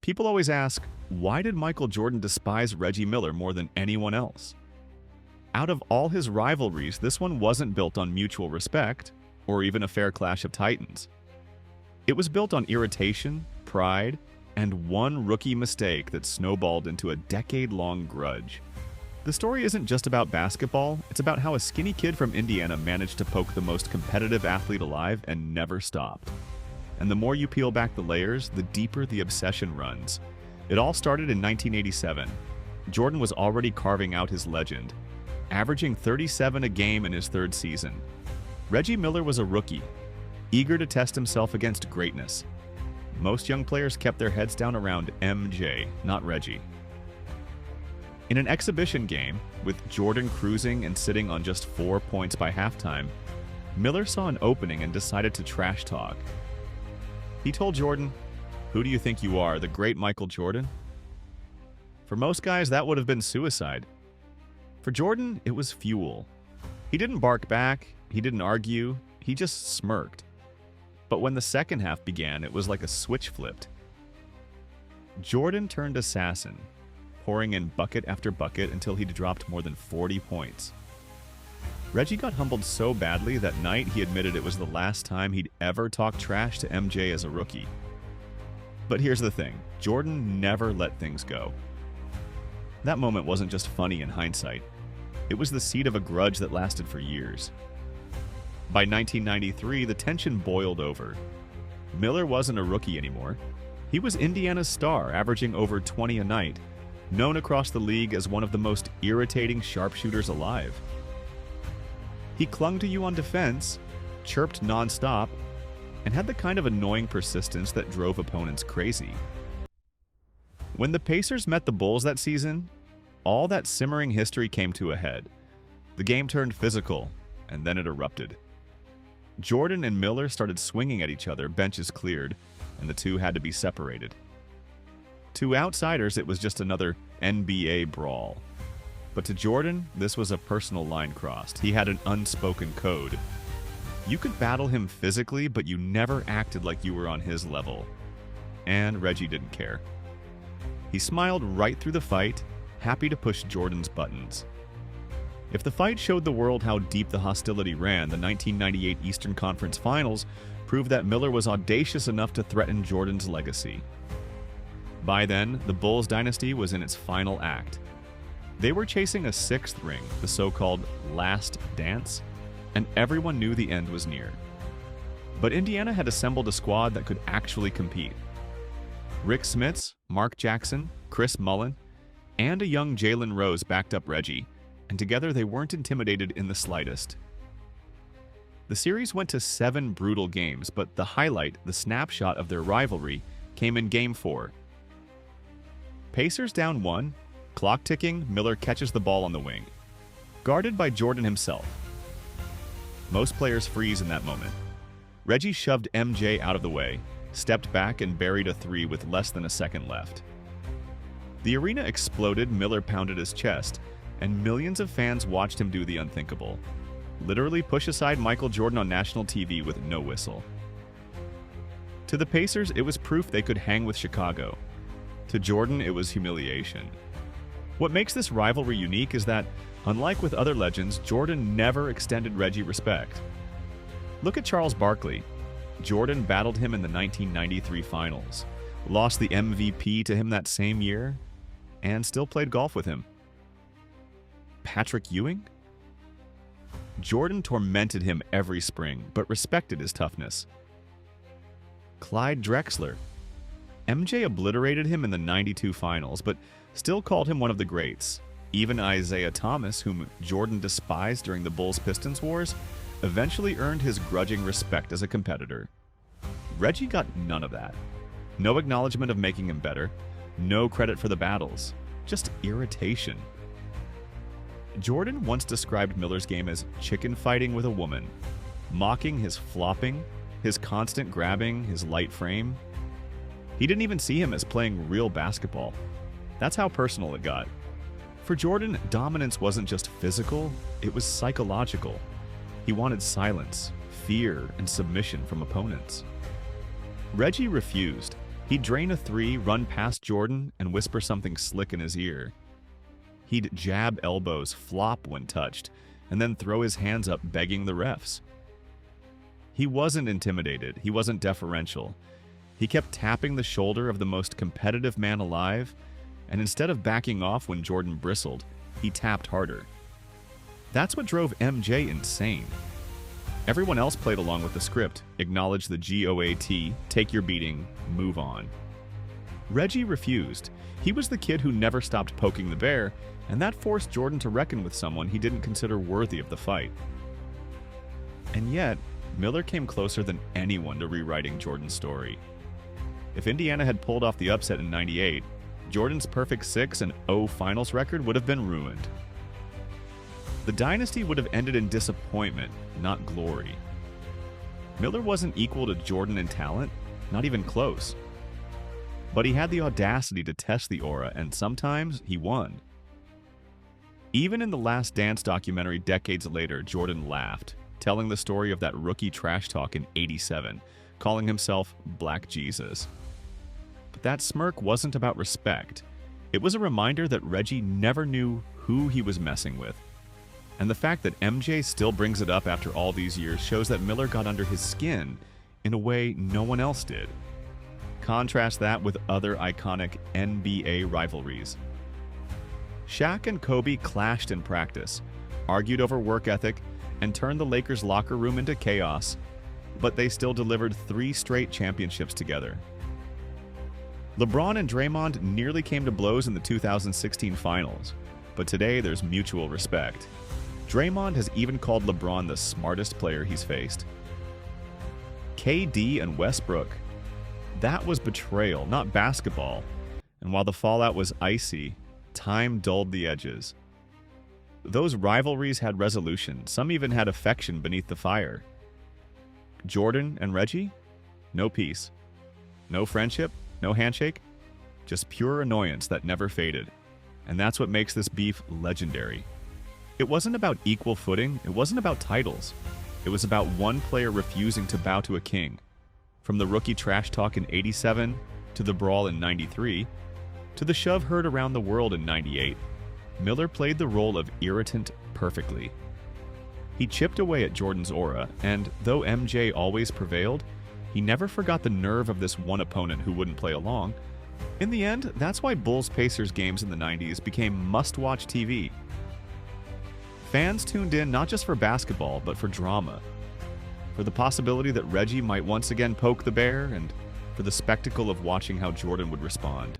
People always ask, why did Michael Jordan despise Reggie Miller more than anyone else? Out of all his rivalries, this one wasn't built on mutual respect or even a fair clash of titans. It was built on irritation, pride, and one rookie mistake that snowballed into a decade-long grudge. The story isn't just about basketball, it's about how a skinny kid from Indiana managed to poke the most competitive athlete alive and never stopped. And the more you peel back the layers, the deeper the obsession runs. It all started in 1987. Jordan was already carving out his legend, averaging 37 a game in his third season. Reggie Miller was a rookie, eager to test himself against greatness. Most young players kept their heads down around MJ, not Reggie. In an exhibition game, with Jordan cruising and sitting on just 4 points by halftime, Miller saw an opening and decided to trash talk. He told Jordan, "Who do you think you are, the great Michael Jordan?" For most guys, that would have been suicide. For Jordan, it was fuel. He didn't bark back, he didn't argue, he just smirked. But when the second half began, it was like a switch flipped. Jordan turned assassin, pouring in bucket after bucket until he'd dropped more than 40 points. Reggie got humbled so badly that night he admitted it was the last time he'd ever talked trash to MJ as a rookie. But here's the thing, Jordan never let things go. That moment wasn't just funny in hindsight. It was the seed of a grudge that lasted for years. By 1993, the tension boiled over. Miller wasn't a rookie anymore. He was Indiana's star, averaging over 20 a night, known across the league as one of the most irritating sharpshooters alive. He clung to you on defense, chirped nonstop, and had the kind of annoying persistence that drove opponents crazy. When the Pacers met the Bulls that season, all that simmering history came to a head. The game turned physical, and then it erupted. Jordan and Miller started swinging at each other, benches cleared, and the two had to be separated. To outsiders, it was just another NBA brawl. But to Jordan, this was a personal line crossed. He had an unspoken code. You could battle him physically, but you never acted like you were on his level. And Reggie didn't care. He smiled right through the fight, happy to push Jordan's buttons. If the fight showed the world how deep the hostility ran, the 1998 Eastern Conference Finals proved that Miller was audacious enough to threaten Jordan's legacy. By then, the Bulls dynasty was in its final act. They were chasing a sixth ring, the so-called last dance, and everyone knew the end was near. But Indiana had assembled a squad that could actually compete. Rick Smits, Mark Jackson, Chris Mullin, and a young Jalen Rose backed up Reggie, and together they weren't intimidated in the slightest. The series went to 7 brutal games, but the highlight, the snapshot of their rivalry, came in Game 4. Pacers down 1, clock ticking, Miller catches the ball on the wing, guarded by Jordan himself. Most players freeze in that moment. Reggie shoved MJ out of the way, stepped back and buried a 3 with less than a second left. The arena exploded, Miller pounded his chest, and millions of fans watched him do the unthinkable. Literally push aside Michael Jordan on national TV with no whistle. To the Pacers, it was proof they could hang with Chicago. To Jordan, it was humiliation. What makes this rivalry unique is that, unlike with other legends, Jordan never extended Reggie respect. Look at Charles Barkley. Jordan battled him in the 1993 finals, lost the MVP to him that same year, and still played golf with him. Patrick Ewing? Jordan tormented him every spring, but respected his toughness. Clyde Drexler. MJ obliterated him in the 92 finals, but still called him one of the greats. Even Isaiah Thomas, whom Jordan despised during the Bulls-Pistons wars, eventually earned his grudging respect as a competitor. Reggie got none of that. No acknowledgement of making him better, no credit for the battles, just irritation. Jordan once described Miller's game as chicken fighting with a woman, mocking his flopping, his constant grabbing, his light frame. He didn't even see him as playing real basketball. That's how personal it got. For Jordan, dominance wasn't just physical, it was psychological. He wanted silence, fear, and submission from opponents. Reggie refused. He'd drain a three, run past Jordan, and whisper something slick in his ear. He'd jab elbows, flop when touched, and then throw his hands up begging the refs. He wasn't intimidated, he wasn't deferential. He kept tapping the shoulder of the most competitive man alive, and instead of backing off when Jordan bristled, he tapped harder. That's what drove MJ insane. Everyone else played along with the script, acknowledged the GOAT, take your beating, move on. Reggie refused. He was the kid who never stopped poking the bear, and that forced Jordan to reckon with someone he didn't consider worthy of the fight. And yet, Miller came closer than anyone to rewriting Jordan's story. If Indiana had pulled off the upset in '98, Jordan's perfect 6-0 finals record would have been ruined. The dynasty would have ended in disappointment, not glory. Miller wasn't equal to Jordan in talent, not even close. But he had the audacity to test the aura, and sometimes he won. Even in the Last Dance documentary decades later, Jordan laughed, telling the story of that rookie trash talk in '87, calling himself Black Jesus. But that smirk wasn't about respect. It was a reminder that Reggie never knew who he was messing with. And the fact that MJ still brings it up after all these years shows that Miller got under his skin in a way no one else did. Contrast that with other iconic NBA rivalries. Shaq and Kobe clashed in practice, argued over work ethic, and turned the Lakers' locker room into chaos, but they still delivered 3 straight championships together. LeBron and Draymond nearly came to blows in the 2016 finals, but today there's mutual respect. Draymond has even called LeBron the smartest player he's faced. KD and Westbrook, that was betrayal, not basketball. And while the fallout was icy, time dulled the edges. Those rivalries had resolution, some even had affection beneath the fire. Jordan and Reggie? No peace. No friendship, no handshake, just pure annoyance that never faded. And that's what makes this beef legendary. It wasn't about equal footing, it wasn't about titles. It was about one player refusing to bow to a king. From the rookie trash talk in '87, to the brawl in '93, to the shove heard around the world in '98, Miller played the role of irritant perfectly. He chipped away at Jordan's aura, and though MJ always prevailed, he never forgot the nerve of this one opponent who wouldn't play along. In the end, that's why Bulls-Pacers games in the '90s became must-watch TV. Fans tuned in not just for basketball, but for drama. For the possibility that Reggie might once again poke the bear, and for the spectacle of watching how Jordan would respond.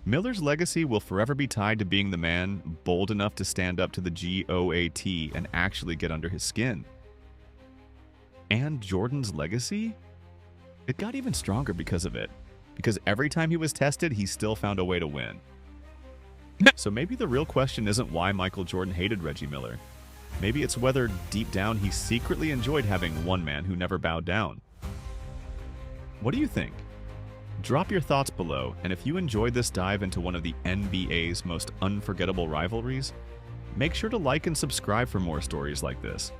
Miller's legacy will forever be tied to being the man bold enough to stand up to the GOAT and actually get under his skin. And Jordan's legacy? It got even stronger because of it. Because every time he was tested, he still found a way to win. So maybe the real question isn't why Michael Jordan hated Reggie Miller. Maybe it's whether, deep down, he secretly enjoyed having one man who never bowed down. What do you think? Drop your thoughts below, and if you enjoyed this dive into one of the NBA's most unforgettable rivalries, make sure to like and subscribe for more stories like this.